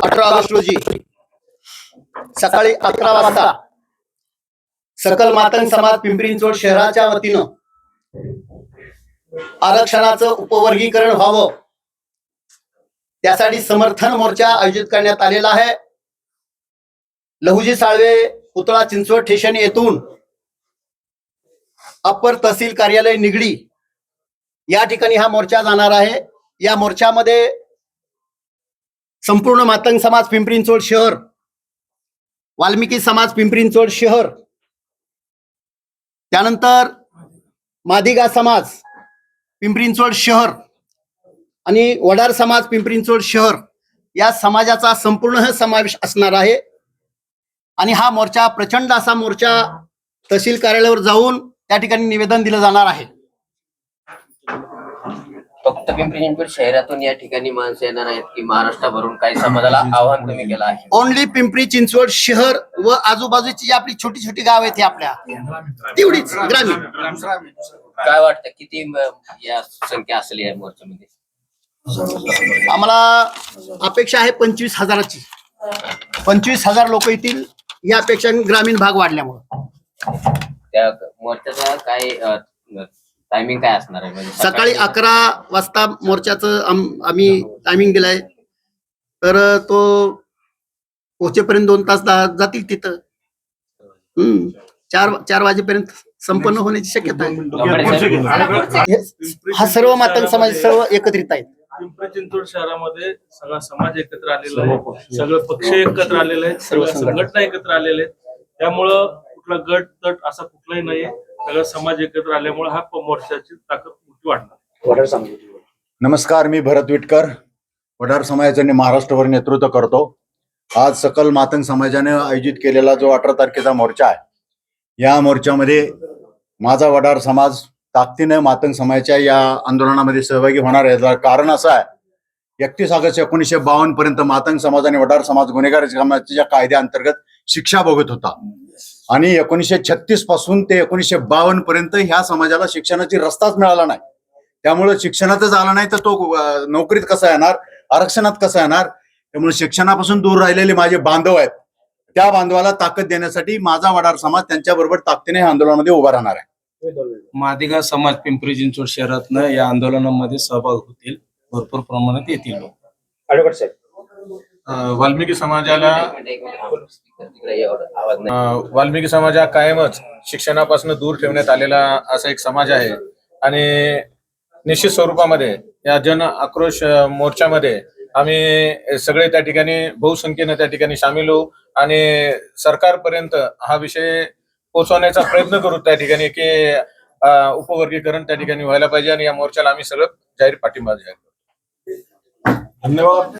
18 August रोजी सकाळी 11 वाजता सकल मातंग समाज पिंपरी चिंचवड शहराच्या वतीनं आरक्षणाचं उपवर्गीकरण व्हावं त्यासाठी समर्थन मोर्चा आयोजित करण्यात आलेला आहे। लहुजी साळवे पुतळा चिंचवड स्टेशन येथून अप्पर तहसील कार्यालय निगडी या ठिकाणी हा मोर्चा जाणार आहे। या मोर्चामध्ये संपूर्ण मातंग समाज पिंपरी चिंचवड शहर, वाल्मिकी समाज पिंपरी चिंचवड शहर, त्यानंतर मादिगा समाज पिंपरी चिंचवड शहर आणि वडार समाज पिंपरी चिंचवड शहर या समाजाचा संपूर्ण समावेश असणार आहे। आणि हा मोर्चा प्रचंड असा मोर्चा तहसील कार्यालयावर जाऊन त्या ठिकाणी निवेदन दिलं जाणार आहे। फक्त पिंपरी चिंचवड शहरातून या ठिकाणी माणसं येणार आहेत की महाराष्ट्रभरून काही समाजाला आवाहन तुम्ही केलं आहे? ओनली पिंपरी चिंचवड शहर व आजूबाजूची जी आपली छोटी छोटी गाव आहेत आपल्या तेवढीच ग्रामीण। काय वाटतं किती या संख्या असली आहे मोर्चामध्ये? आम्हाला अपेक्षा आहे 25,000ची। 25,000 लोक येतील या अपेक्षा ग्रामीण भाग वाढल्यामुळे। त्या मोर्चाचा काय टायमिंग काय असणार आहे? म्हणजे सकाळी 11 वाजता मोर्चाचं आम्ही टायमिंग दिलाय, तर तो पोहोचेपर्यंत 2 तास जातील तिथं। 4 वाजेपर्यंत संपन्न होण्याची शक्यता आहे। हा सर्व मातंग समाज सर्व एकत्रित आहेत। पिंपरी चिंचवड शहरामध्ये सगळा समाज एकत्र आलेला आहे, सगळं पक्ष एकत्र आलेले आहेत, सगळ्या संघटना एकत्र आलेल्या आहेत। त्यामुळं कुठला गट तट असा कुठलाही नाहीये, सगळा समाज एकत्र आल्यामुळे हा मोर्चाची ताकद मोठी वाढणार। नमस्कार, मी भरत विटकर, वडार समाजाने महाराष्ट्रभर नेतृत्व करतो। आज सकल मातंग समाजाने आयोजित केलेला जो 18 तारखेचा मोर्चा आहे, या मोर्चामध्ये माझा वडार समाज ताकदीने मातंग समाजाच्या या आंदोलनामध्ये सहभागी होणार आहे। कारण असं आहे, 31 ऑगस्ट 1952 पर्यंत मातंग समाज आणि वडार समाज गुन्हेगार समाजाच्या कायद्याअंतर्गत शिक्षा भोगत होता आणि 1936 पासून ते 1952 पर्यंत ह्या समाजाला शिक्षणाची रस्ताच मिळाला नाही। त्यामुळे शिक्षणातच आला नाही तर तो नोकरीत कसा येणार, आरक्षणात कसा येणार? त्यामुळे शिक्षणापासून दूर राहिलेले माझे बांधव आहेत, त्या बांधवाला ताकद देण्यासाठी माझा वडार समाज त्यांच्याबरोबर ताकदीने या आंदोलनामध्ये उभा राहणार आहे। मादिगा समाज पिंपरी चिंचवड शहरातनं या आंदोलनामध्ये सहभाग होतील, भरपूर प्रमाणात येतील लोक। वाल्मिकी समाज हा कायमच शिक्षणापासून दूर ठेवण्यात आलेला असा एक समाज आहे आणि निश्चित स्वरूपामध्ये या जन आक्रोश मोर्चामध्ये आम्ही सगळे त्या ठिकाणी बहुसंख्येने त्या ठिकाणी सामील होऊ आणि सरकारपर्यंत हा विषय पोहोचवण्याचा प्रयत्न करू त्या ठिकाणी की उपवर्गीकरण त्या ठिकाणी व्हायला पाहिजे आणि या मोर्चाला आम्ही सगळं जाहीर पाठिंबा जाहीर करू। धन्यवाद।